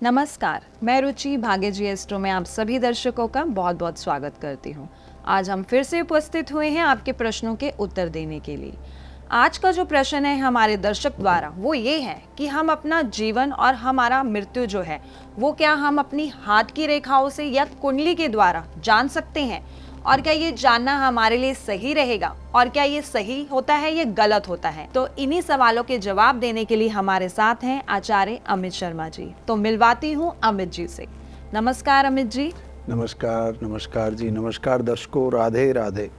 नमस्कार, मैं रुचि भाग्य जी एस्ट्रो में आप सभी दर्शकों का बहुत बहुत स्वागत करती हूँ। आज हम फिर से उपस्थित हुए हैं आपके प्रश्नों के उत्तर देने के लिए। आज का जो प्रश्न है हमारे दर्शक द्वारा वो ये है कि हम अपना जीवन और हमारा मृत्यु जो है वो क्या हम अपनी हाथ की रेखाओं से या कुंडली के द्वारा जान सकते हैं, और क्या ये जानना हमारे लिए सही रहेगा, और क्या ये सही होता है या गलत होता है। तो इन्हीं सवालों के जवाब देने के लिए हमारे साथ हैं आचार्य अमित शर्मा जी। तो मिलवाती हूँ अमित जी से। नमस्कार अमित जी। नमस्कार। नमस्कार जी। नमस्कार दर्शकों। राधे राधे।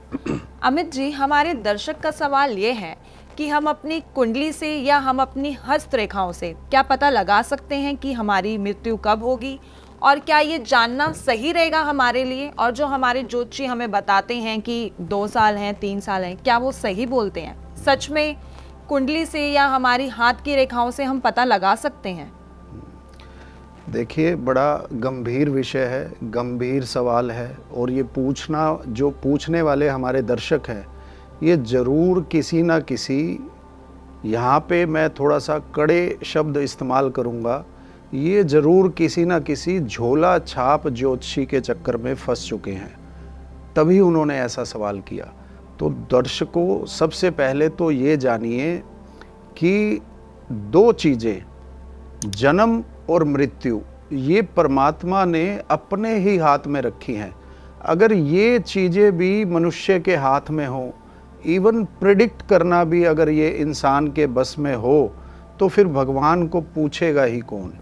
अमित जी, हमारे दर्शक का सवाल ये है कि हम अपनी कुंडली से या हम अपनी हस्त रेखाओं से क्या पता लगा सकते हैं कि हमारी मृत्यु कब होगी, और क्या ये जानना सही रहेगा हमारे लिए, और जो हमारे ज्योतिषी हमें बताते हैं कि 2 साल हैं 3 साल हैं, क्या वो सही बोलते हैं? सच में कुंडली से या हमारी हाथ की रेखाओं से हम पता लगा सकते हैं? देखिए, बड़ा गंभीर विषय है, गंभीर सवाल है, और ये पूछना, जो पूछने वाले हमारे दर्शक हैं, ये ज़रूर किसी ना किसी, यहाँ पे मैं थोड़ा सा कड़े शब्द इस्तेमाल करूँगा, ये ज़रूर किसी ना किसी झोला छाप ज्योतिषी के चक्कर में फंस चुके हैं, तभी उन्होंने ऐसा सवाल किया। तो दर्शकों, सबसे पहले तो ये जानिए कि 2 चीज़ें, जन्म और मृत्यु, ये परमात्मा ने अपने ही हाथ में रखी हैं। अगर ये चीज़ें भी मनुष्य के हाथ में हो, इवन प्रिडिक्ट करना भी अगर ये इंसान के बस में हो, तो फिर भगवान को पूछेगा ही कौन।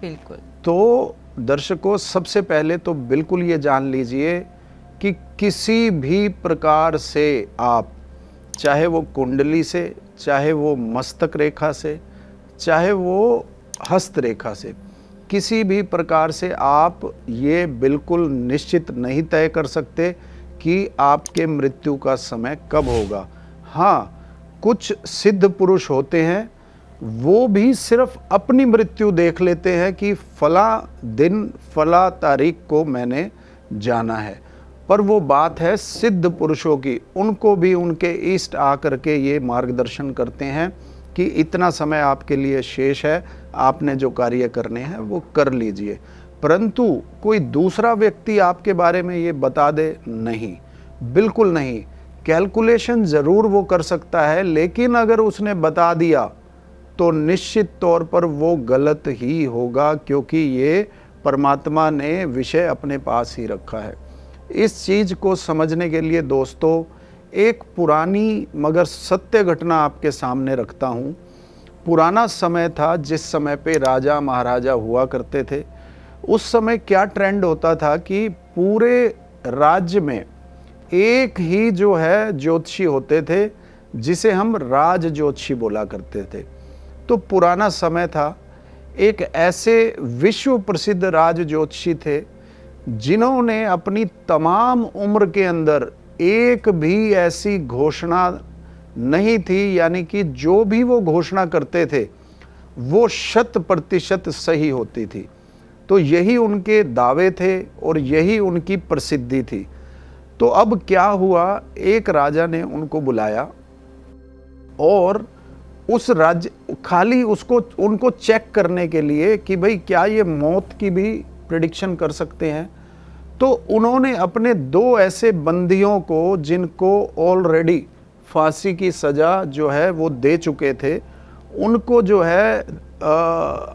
बिल्कुल। तो दर्शकों, सबसे पहले तो बिल्कुल ये जान लीजिए कि किसी भी प्रकार से आप, चाहे वो कुंडली से, चाहे वो मस्तक रेखा से, चाहे वो हस्त रेखा से, किसी भी प्रकार से आप ये बिल्कुल निश्चित नहीं तय कर सकते कि आपके मृत्यु का समय कब होगा। हाँ, कुछ सिद्ध पुरुष होते हैं, वो भी सिर्फ अपनी मृत्यु देख लेते हैं कि फला दिन फला तारीख को मैंने जाना है, पर वो बात है सिद्ध पुरुषों की। उनको भी उनके इष्ट आकर के ये मार्गदर्शन करते हैं कि इतना समय आपके लिए शेष है, आपने जो कार्य करने हैं वो कर लीजिए। परंतु कोई दूसरा व्यक्ति आपके बारे में ये बता दे, नहीं, बिल्कुल नहीं। कैलकुलेशन ज़रूर वो कर सकता है, लेकिन अगर उसने बता दिया तो निश्चित तौर पर वो गलत ही होगा, क्योंकि ये परमात्मा ने विषय अपने पास ही रखा है। इस चीज़ को समझने के लिए दोस्तों, एक पुरानी मगर सत्य घटना आपके सामने रखता हूँ। पुराना समय था, जिस समय पे राजा महाराजा हुआ करते थे, उस समय क्या ट्रेंड होता था कि पूरे राज्य में एक ही जो है ज्योतिषी होते थे, जिसे हम राज ज्योतिषी बोला करते थे। तो पुराना समय था, एक ऐसे विश्व प्रसिद्ध राज ज्योतिषी थे जिन्होंने अपनी तमाम उम्र के अंदर एक भी ऐसी घोषणा नहीं थी, यानी कि जो भी वो घोषणा करते थे वो 100% सही होती थी। तो यही उनके दावे थे और यही उनकी प्रसिद्धि थी। तो अब क्या हुआ, एक राजा ने उनको बुलाया और उस राज्य, खाली उनको चेक करने के लिए कि भाई क्या ये मौत की भी प्रिडिक्शन कर सकते हैं। तो उन्होंने अपने 2 ऐसे बंदियों को, जिनको ऑलरेडी फांसी की सज़ा जो है वो दे चुके थे, उनको जो है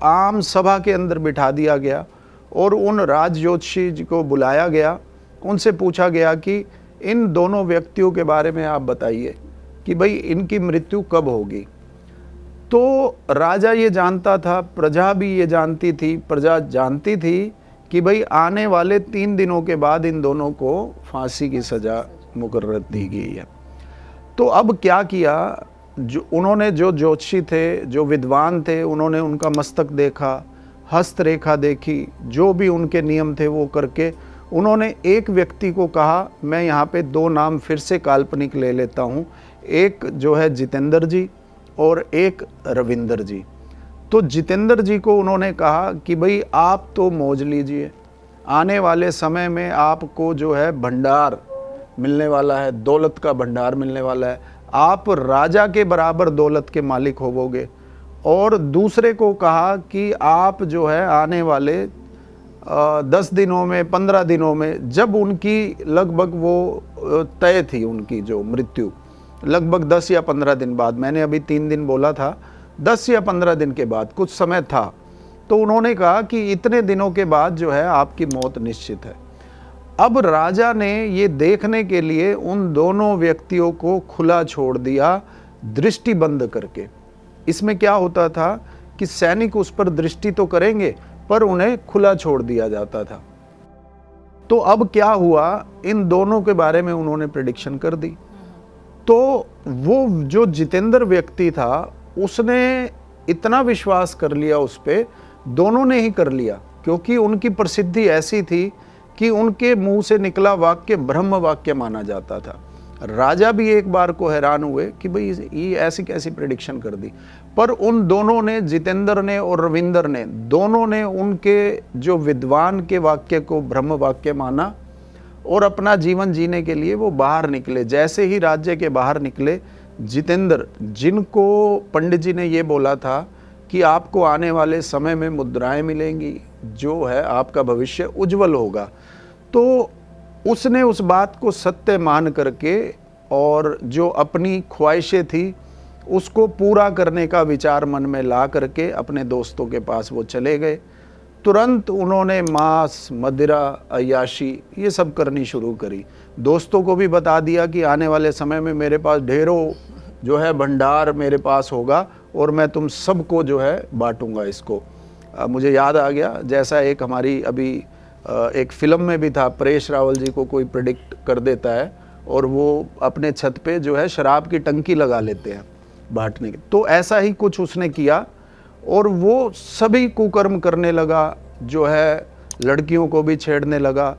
आम सभा के अंदर बिठा दिया गया और उन राज ज्योतिषी जी को बुलाया गया। उनसे पूछा गया कि इन दोनों व्यक्तियों के बारे में आप बताइए कि भाई इनकी मृत्यु कब होगी। तो राजा ये जानता था, प्रजा भी ये जानती थी, प्रजा जानती थी कि भाई आने वाले 3 दिनों के बाद इन दोनों को फांसी की सज़ा मुकर्रर दी गई है। तो अब क्या किया, जो ज्योतिषी थे, जो विद्वान थे, उन्होंने उनका मस्तक देखा, हस्त रेखा देखी, जो भी उनके नियम थे वो करके उन्होंने एक व्यक्ति को कहा, मैं यहाँ पे 2 नाम फिर से काल्पनिक ले लेता हूँ, एक जो है जितेंद्र जी और एक रविंद्र जी। तो जितेंद्र जी को उन्होंने कहा कि भाई आप तो मौज लीजिए, आने वाले समय में आपको जो है भंडार मिलने वाला है, दौलत का भंडार मिलने वाला है, आप राजा के बराबर दौलत के मालिक होवोगे। और दूसरे को कहा कि आप जो है आने वाले 10 दिनों में, 15 दिनों में, जब उनकी लगभग वो तय थी, उनकी जो मृत्यु लगभग 10 या 15 दिन बाद, मैंने अभी 3 दिन बोला था, 10 या 15 दिन के बाद कुछ समय था, तो उन्होंने कहा कि इतने दिनों के बाद जो है आपकी मौत निश्चित है। अब राजा ने ये देखने के लिए उन दोनों व्यक्तियों को खुला छोड़ दिया, दृष्टि बंद करके। इसमें क्या होता था कि सैनिक उस पर दृष्टि तो करेंगे, पर उन्हें खुला छोड़ दिया जाता था। तो अब क्या हुआ, इन दोनों के बारे में उन्होंने प्रेडिक्शन कर दी। तो वो जो जितेंद्र व्यक्ति था, उसने इतना विश्वास कर लिया उस पे, दोनों ने ही कर लिया, क्योंकि उनकी प्रसिद्धि ऐसी थी कि उनके मुंह से निकला वाक्य ब्रह्म वाक्य माना जाता था। राजा भी एक बार को हैरान हुए कि भाई ये ऐसी कैसी प्रेडिक्शन कर दी, पर उन दोनों ने, जितेंद्र ने और रविंदर ने, दोनों ने उनके जो विद्वान के वाक्य को ब्रह्म वाक्य माना और अपना जीवन जीने के लिए वो बाहर निकले। जैसे ही राज्य के बाहर निकले, जितेंद्र, जिनको पंडित जी ने ये बोला था कि आपको आने वाले समय में मुद्राएं मिलेंगी, जो है आपका भविष्य उज्जवल होगा, तो उसने उस बात को सत्य मान करके और जो अपनी ख्वाहिशें थी उसको पूरा करने का विचार मन में ला करके अपने दोस्तों के पास वो चले गए। तुरंत उन्होंने मांस, मदिरा, अय्याशी ये सब करनी शुरू करी। दोस्तों को भी बता दिया कि आने वाले समय में मेरे पास ढेरों जो है भंडार मेरे पास होगा और मैं तुम सबको जो है बांटूंगा इसको। मुझे याद आ गया, जैसा एक हमारी अभी एक फिल्म में भी था, परेश रावल जी को कोई प्रेडिक्ट कर देता है और वो अपने छत पे जो है शराब की टंकी लगा लेते हैं बांटने के। तो ऐसा ही कुछ उसने किया और वो सभी कुकर्म करने लगा, जो है लड़कियों को भी छेड़ने लगा।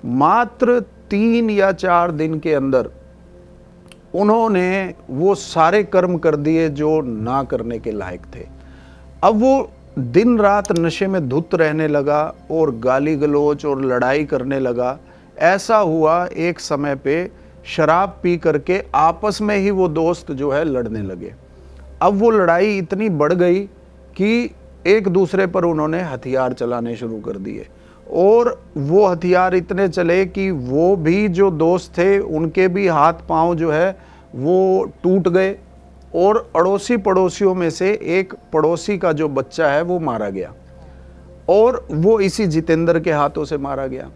मात्र 3 या 4 दिन के अंदर उन्होंने वो सारे कर्म कर दिए जो ना करने के लायक थे। अब वो दिन रात नशे में धुत रहने लगा और गाली गलौज और लड़ाई करने लगा। ऐसा हुआ एक समय पे शराब पी करके आपस में ही वो दोस्त जो है लड़ने लगे। अब वो लड़ाई इतनी बढ़ गई कि एक दूसरे पर उन्होंने हथियार चलाने शुरू कर दिए और वो हथियार इतने चले कि वो भी जो दोस्त थे उनके भी हाथ पांव जो है वो टूट गए और अड़ोसी पड़ोसियों में से एक पड़ोसी का जो बच्चा है वो मारा गया और वो इसी जितेंद्र के हाथों से मारा गया।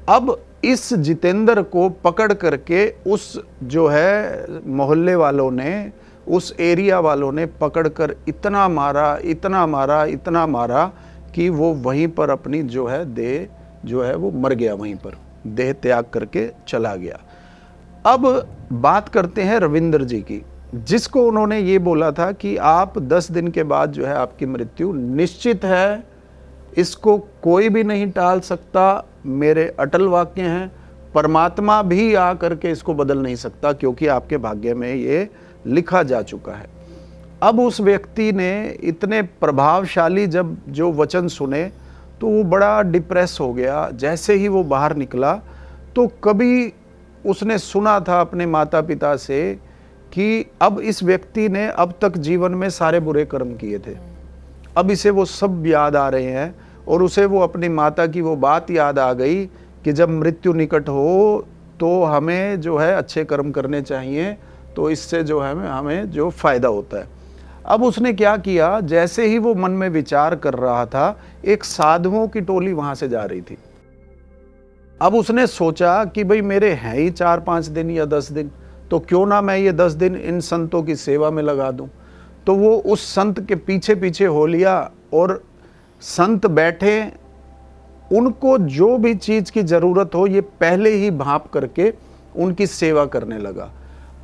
अब इस जितेंद्र को पकड़ करके उस जो है मोहल्ले वालों ने, उस एरिया वालों ने पकड़कर इतना मारा, इतना मारा, इतना मारा कि वो वहीं पर अपनी जो है देह जो है वो मर गया, वहीं पर देह त्याग करके चला गया। अब बात करते हैं रविंदर जी की, जिसको उन्होंने ये बोला था कि आप 10 दिन के बाद जो है आपकी मृत्यु निश्चित है, इसको कोई भी नहीं टाल सकता, मेरे अटल वाक्य हैं, परमात्मा भी आ करके इसको बदल नहीं सकता क्योंकि आपके भाग्य में ये लिखा जा चुका है। अब उस व्यक्ति ने इतने प्रभावशाली जब जो वचन सुने तो वो बड़ा डिप्रेस हो गया। जैसे ही वो बाहर निकला तो कभी उसने सुना था अपने माता पिता से कि अब इस व्यक्ति ने अब तक जीवन में सारे बुरे कर्म किए थे, अब इसे वो सब याद आ रहे हैं और उसे वो अपनी माता की वो बात याद आ गई कि जब मृत्यु निकट हो तो हमें जो है अच्छे कर्म करने चाहिए, तो इससे जो है हमें जो फायदा होता है। अब उसने क्या किया, जैसे ही वो मन में विचार कर रहा था, एक साधुओं की टोली वहां से जा रही थी। अब उसने सोचा कि भाई मेरे हैं ही 4-5 दिन या 10 दिन, तो क्यों ना मैं ये 10 दिन इन संतों की सेवा में लगा दूं। तो वो उस संत के पीछे पीछे हो लिया और संत बैठे, उनको जो भी चीज़ की ज़रूरत हो ये पहले ही भांप करके उनकी सेवा करने लगा।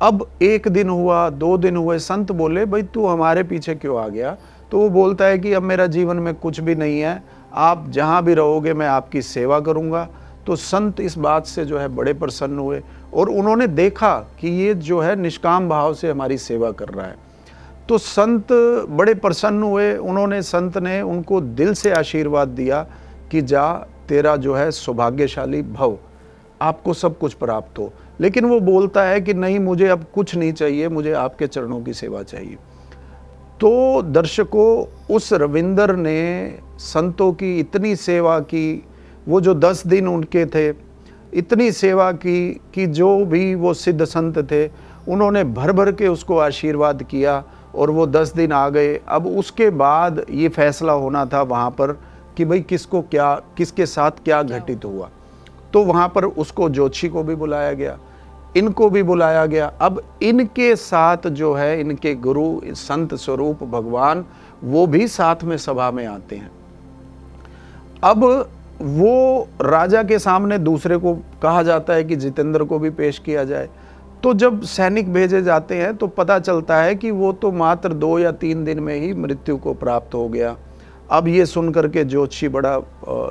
अब 1 दिन हुआ, 2 दिन हुए, संत बोले भाई तू हमारे पीछे क्यों आ गया। तो वो बोलता है कि अब मेरा जीवन में कुछ भी नहीं है, आप जहाँ भी रहोगे मैं आपकी सेवा करूँगा। तो संत इस बात से जो है बड़े प्रसन्न हुए और उन्होंने देखा कि ये जो है निष्काम भाव से हमारी सेवा कर रहा है। तो संत बड़े प्रसन्न हुए। उन्होंने, संत ने उनको दिल से आशीर्वाद दिया कि जा तेरा जो है सौभाग्यशाली भव, आपको सब कुछ प्राप्त हो। लेकिन वो बोलता है कि नहीं, मुझे अब कुछ नहीं चाहिए, मुझे आपके चरणों की सेवा चाहिए। तो दर्शकों, उस रविंदर ने संतों की इतनी सेवा की, वो जो 10 दिन उनके थे, इतनी सेवा की कि जो भी वो सिद्ध संत थे उन्होंने भर भर के उसको आशीर्वाद किया और वो 10 दिन आ गए। अब उसके बाद ये फैसला होना था वहाँ पर कि भाई किसको क्या, किसके साथ क्या घटित हुआ। तो वहाँ पर उसको ज्योतिषी को भी बुलाया गया, इनको भी बुलाया गया। अब इनके साथ जो है इनके गुरु संत स्वरूप भगवान, वो भी साथ में सभा में आते हैं। अब वो राजा के सामने दूसरे को कहा जाता है कि जितेंद्र को भी पेश किया जाए। तो जब सैनिक भेजे जाते हैं तो पता चलता है कि वो तो मात्र 2 या 3 दिन में ही मृत्यु को प्राप्त हो गया। अब ये सुनकर के ज्योतिषी बड़ा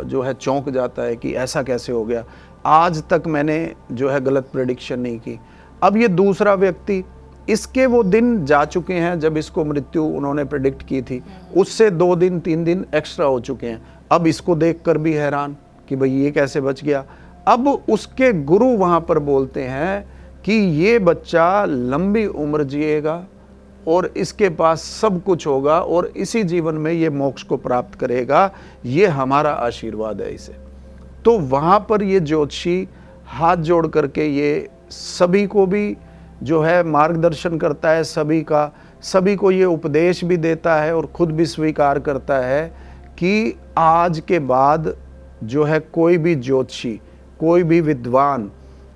जो है चौंक जाता है कि ऐसा कैसे हो गया, आज तक मैंने जो है गलत प्रेडिक्शन नहीं की। अब ये दूसरा व्यक्ति, इसके वो दिन जा चुके हैं जब इसको मृत्यु उन्होंने प्रेडिक्ट की थी, उससे 2 दिन 3 दिन एक्स्ट्रा हो चुके हैं। अब इसको देखकर भी हैरान कि भाई ये कैसे बच गया। अब उसके गुरु वहाँ पर बोलते हैं कि ये बच्चा लंबी उम्र जिएगा और इसके पास सब कुछ होगा और इसी जीवन में ये मोक्ष को प्राप्त करेगा, ये हमारा आशीर्वाद है इसे। तो वहाँ पर ये ज्योतिषी हाथ जोड़ करके ये सभी को भी जो है मार्गदर्शन करता है, सभी को ये उपदेश भी देता है और खुद भी स्वीकार करता है कि आज के बाद जो है कोई भी ज्योतिषी, कोई भी विद्वान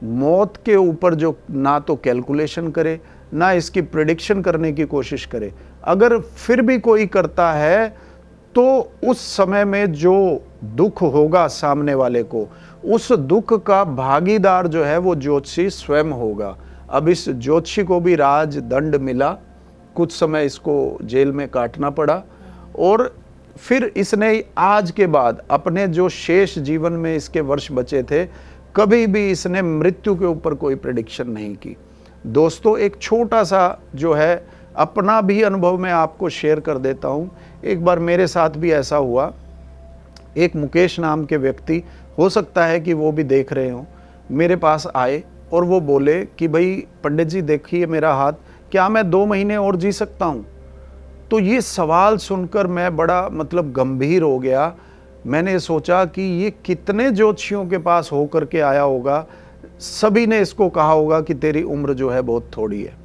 मौत के ऊपर जो ना तो कैलकुलेशन करे ना इसकी प्रेडिक्शन करने की कोशिश करे, अगर फिर भी कोई करता है तो उस समय में जो दुख होगा सामने वाले को, उस दुख का भागीदार जो है वो ज्योतिषी स्वयं होगा। अब इस ज्योतिषी को भी राज दंड मिला, कुछ समय इसको जेल में काटना पड़ा और फिर इसने आज के बाद अपने जो शेष जीवन में इसके वर्ष बचे थे, कभी भी इसने मृत्यु के ऊपर कोई प्रेडिक्शन नहीं की। दोस्तों, एक छोटा सा जो है अपना भी अनुभव मैं आपको शेयर कर देता हूँ। एक बार मेरे साथ भी ऐसा हुआ। एक मुकेश नाम के व्यक्ति, हो सकता है कि वो भी देख रहे हों, मेरे पास आए और वो बोले कि भाई पंडित जी देखिए मेरा हाथ, क्या मैं 2 महीने और जी सकता हूँ? तो ये सवाल सुनकर मैं बड़ा मतलब गंभीर हो गया। मैंने सोचा कि ये कितने ज्योतिषियों के पास होकर के आया होगा, सभी ने इसको कहा होगा कि तेरी उम्र जो है बहुत थोड़ी है।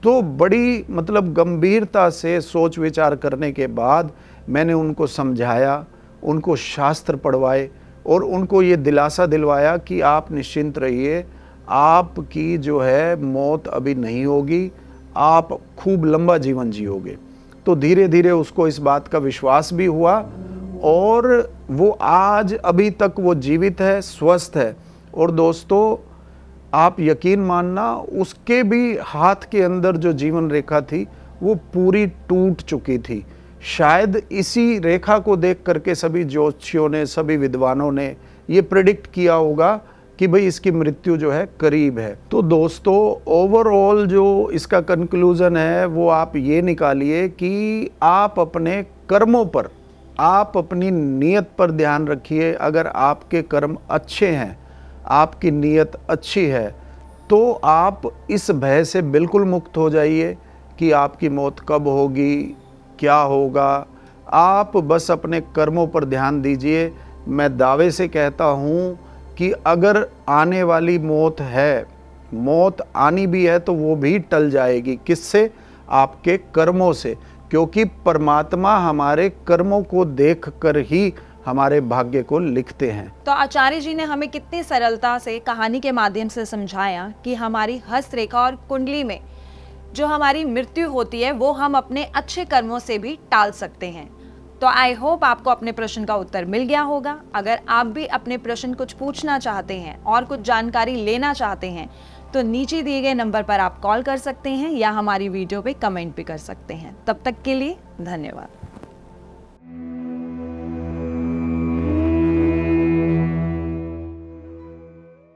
तो बड़ी मतलब गंभीरता से सोच विचार करने के बाद मैंने उनको समझाया, उनको शास्त्र पढ़वाए और उनको ये दिलासा दिलवाया कि आप निश्चिंत रहिए, आपकी जो है मौत अभी नहीं होगी, आप खूब लंबा जीवन जियोगे। तो धीरे धीरे उसको इस बात का विश्वास भी हुआ और वो आज अभी तक वो जीवित है, स्वस्थ है। और दोस्तों, आप यकीन मानना, उसके भी हाथ के अंदर जो जीवन रेखा थी वो पूरी टूट चुकी थी। शायद इसी रेखा को देख करके सभी ज्योतिषियों ने, सभी विद्वानों ने ये प्रेडिक्ट किया होगा कि भाई इसकी मृत्यु जो है करीब है। तो दोस्तों, ओवरऑल जो इसका कंक्लूजन है वो आप ये निकालिए कि आप अपने कर्मों पर, आप अपनी नीयत पर ध्यान रखिए। अगर आपके कर्म अच्छे हैं, आपकी नीयत अच्छी है, तो आप इस भय से बिल्कुल मुक्त हो जाइए कि आपकी मौत कब होगी, क्या होगा। आप बस अपने कर्मों पर ध्यान दीजिए। मैं दावे से कहता हूँ कि अगर आने वाली मौत है, मौत आनी भी है, तो वो भी टल जाएगी। किससे? आपके कर्मों से, क्योंकि परमात्मा हमारे कर्मों को देखकर ही हमारे भाग्य को लिखते हैं। तो आचार्य जी ने हमें कितनी सरलता से कहानी के माध्यम से समझाया कि हमारी हस्तरेखा और कुंडली में जो हमारी मृत्यु होती है वो हम अपने अच्छे कर्मों से भी टाल सकते हैं। तो आई होप आपको अपने प्रश्न का उत्तर मिल गया होगा। अगर आप भी अपने प्रश्न कुछ पूछना चाहते हैं और कुछ जानकारी लेना चाहते हैं तो नीचे दिए गए नंबर पर आप कॉल कर सकते हैं या हमारी वीडियो पे कमेंट भी कर सकते हैं। तब तक के लिए धन्यवाद।